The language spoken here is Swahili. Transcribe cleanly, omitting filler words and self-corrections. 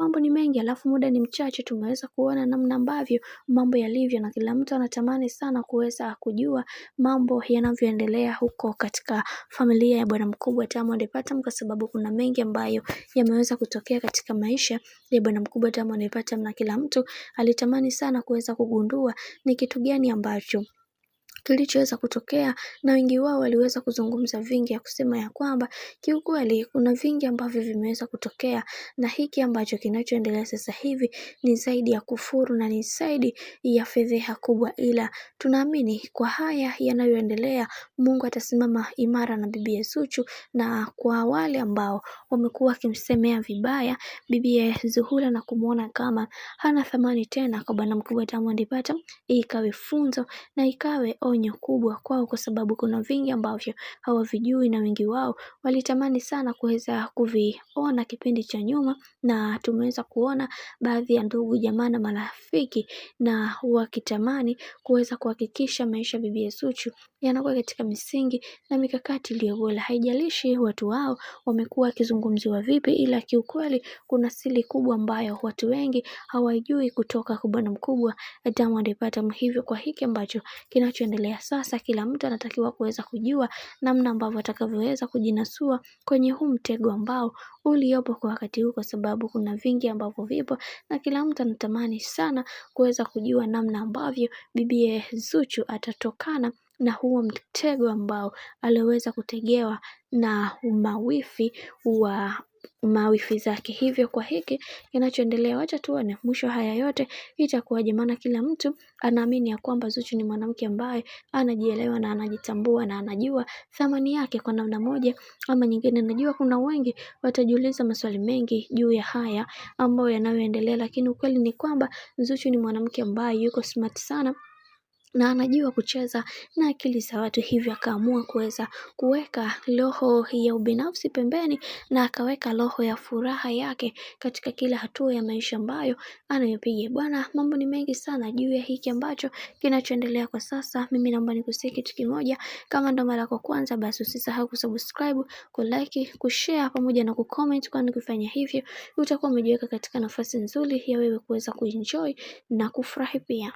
Mambo ni mengi alafu muda ni mchache, tumeweza kuona namna ambavyo mambo yalivyo na kila mtu anatamani sana kuweza kujua mambo yanavyoendelea huko katika familia ya bwana mkubwa Diamond Platnumz, kwa sababu kuna mengi ambayo yameweza kutokea katika maisha ya bwana mkubwa Diamond Platnumz, na kila mtu alitamani sana kuweza kugundua ni kitu gani ambacho kilichoweza kutokea, na wengi wao waliweza kuzungumza vingi ya kusema ya kwamba kiukweli kuna vingi ambavyo vimeweza kutokea, na hiki ambacho kinachoendelea sasa hivi ni zaidi ya kufuru na ni zaidi ya fedheha kubwa, ila tunaamini kwa haya yanayoendelea Mungu atasimama imara na bibi Zuchu. Na kwa wale ambao wamekuwa wakimsemea vibaya bibi Zuhura na kumuona kama hana thamani tena kwa bwana mkubwa Diamond Platnumz, ikawe funzo na ikawe onyo kubwa kwao, kwa sababu kuna vingi ambavyo hawavijui, na wengi wao walitamani sana kuweza kuviona kipindi cha nyuma, na tumeweza kuona baadhi ya ndugu jamaa na marafiki na wakitamani kuweza kuhakikisha maisha bibi Zuchu yanakuwa katika misingi na mikakati iliyo bora. Haijalishi watu wao wamekuwa wakizungumziwa vipi, ila kiukweli kuna siri kubwa ambayo watu wengi hawajui kutoka kwa bwana mkubwa Diamond Platnumz. Hivyo kwa hiki ambacho kinachoendelea sasa, kila mtu anatakiwa kuweza kujua namna ambavyo atakavyoweza kujinasua kwenye huu mtego ambao uliopo kwa wakati huu, kwa sababu kuna vingi ambavyo vipo na kila mtu anatamani sana kuweza kujua namna ambavyo bibi Zuchu atatokana na huo mtego ambao aliweza kutegewa na mawifi zake. Hivyo kwa hiki kinachoendelea, wacha tuone mwisho haya yote itakuwaje, maana kila mtu anaamini ya kwamba Zuchu ni mwanamke ambaye anajielewa na anajitambua na anajua thamani yake kwa namna moja ama nyingine. Najua kuna wengi watajiuliza maswali mengi juu ya haya ambayo yanayoendelea, lakini ukweli ni kwamba Zuchu ni mwanamke ambaye yuko smart sana na anajua kucheza na akili za watu, hivyo akaamua kuweza kuweka roho ya ubinafsi pembeni na akaweka roho ya furaha yake katika kila hatua ya maisha ambayo anayopiga. Bwana, mambo ni mengi sana juu ya hiki ambacho kinachoendelea kwa sasa. Mimi naomba nikusihi kitu kimoja, kama ndo mara yako kwanza, basi usisahau kusubscribe, kulike, kushare pamoja na kucomment, kwani kufanya hivyo utakuwa umejiweka katika nafasi nzuri ya wewe kuweza kuenjoy na kufurahi pia.